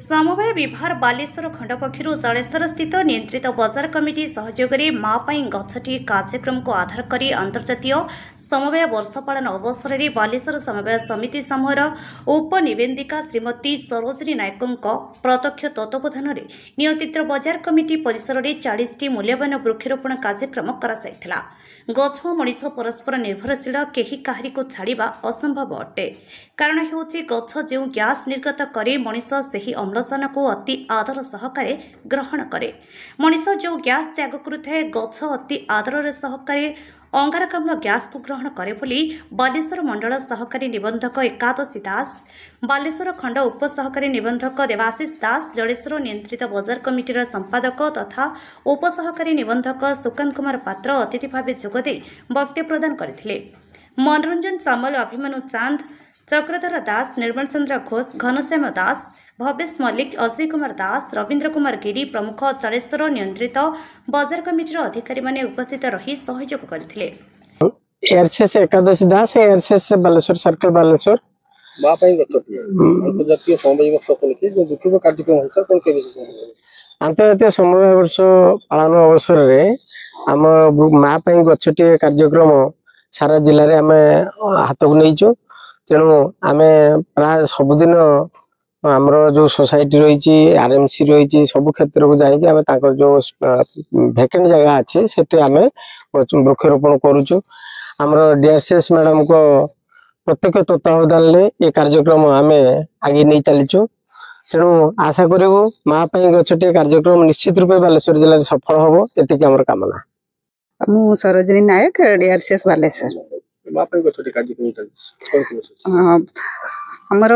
समवाय विभाग बालेश्वर खंड पक्षर जलेश्वर स्थित नियंत्रित बजार कमिटी सहयोग माँ गछटी कार्यक्रम को आधार कर अंतर्जातीय समवाय वर्ष पालन अवसर में बालेश्वर समवाय समिति समूहर उपनिवेदिका श्रीमती सरोजिनी नायकों प्रत्यक्ष तत्वावधान में नियंत्रित बजार कमिटी परिसर में 40टी मूल्यवान वृक्षरोपण कार्यक्रम करा गछ मनीष परस्पर निर्भरशील केही काहारी को छाड़ा असंभव अटे कारण हेउची गछ जो गैस निर्गत करे मनीष सही अम्लजान को अति आदर सहकारे ग्रहण करे। मनीष जो गैस त्याग करुए गछ अति आदर सहकारे अंगारकाम्ल गैस को ग्रहण करे बोली बालेश्वर मंडल सहकारी निबंधक एकादशी दास, बालेश्वर खंड उपसहकारी निबंधक देवाशीष दास, जलेश्वर नियंत्रित बजार कमिटीर संपादक तथा उपसहकारी निबंधक सुकांत कुमार पात्र अतिथि भाव जोगदे वक्तव्य प्रदान करथिले। मनोरंजन सामल, अभिमन्यु चांद, चक्रधर दास, निर्मल चंद्र घोष, घनश्याम दास, भवेश मल्लिक, अजय कुमार दास, रवींद्र कुमार गिरी प्रमुख जलेश्वर नियंत्रित बजार कमिटीर अधिकारी माने उपस्थित रही सहयोग करथिले। एआरसीएस एकादशी दास, एआरसीएस बालेश्वर सर्कल बालेश्वर मां पई गछटी अंतर्जातीय समवाय वर्ष कोनके जो दुखिब कार्यक्रम होछ कोन के विशेष अंतर्जातीय समवाय वर्ष पालन अवसर रे हम मां पई गछटी कार्यक्रम सारा जिल्ला रे हम हाथ को नैचो। तेणु आम प्राय सबुदिन आमर जो सोसाइटी रही आरएमसी रही सब क्षेत्र को जाकि आम जो भैकेंट जगह अच्छे से वृक्षरोपण करुचु। आमर डीआरसीएस मैडम को प्रत्यक्ष तत्वावधान ये कार्यक्रम आम आगे नहीं चलीचु। तेणु आशा करूँ माँ गछटी कार्यक्रम निश्चित रूपे बालेश्वर जिले में सफल हम ये आम कामना। मु सरोजिनी नायक, डीआरसीएस बालेश्वर। हमर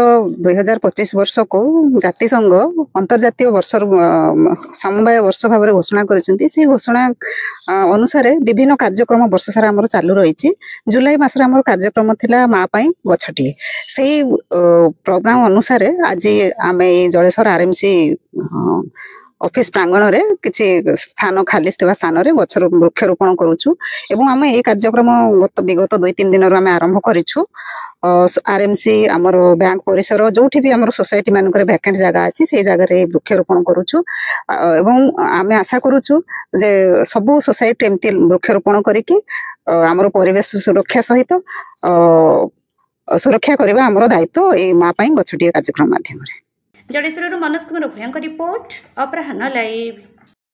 2025 वर्ष को जातिसंघ अंतर्जातीय वर्ष समवाय वर्ष भाव घोषणा करिसेंती। से घोषणा अनुसार विभिन्न कार्यक्रम वर्ष सारा हमर चालू रही। जुलाई मास रे हमर कार्यक्रम थिला माँ पई गछटी। से प्रोग्राम अनुसार आज आमे जलेश्वर आरएमसी ऑफिस प्रांगण रे किछि स्थान खाली स्थान रे गछर वृक्षरोपण करूछु एवं आमे ए कार्यक्रम विगत 2-3 दिन रो आमे आरंभ करिछु। आरएमसी आमर बैंक परिसर जोठी भी आमर सोसाइटी मानकर वैकेंट जगह अछि से जगह रे वृक्षरोपण करूछु एवं आमे आशा करूछु जे सब सोसाइटी एमती वृक्षरोपण करिकि आमर परिवेश सुरक्षा सहित सुरक्षा करबा आमर दायित्व ए मां पई गछटी कार्यक्रम माध्यम रे। जलेश्वर मनोज कुमार भयंकर रिपोर्ट अपराह्न लाइव।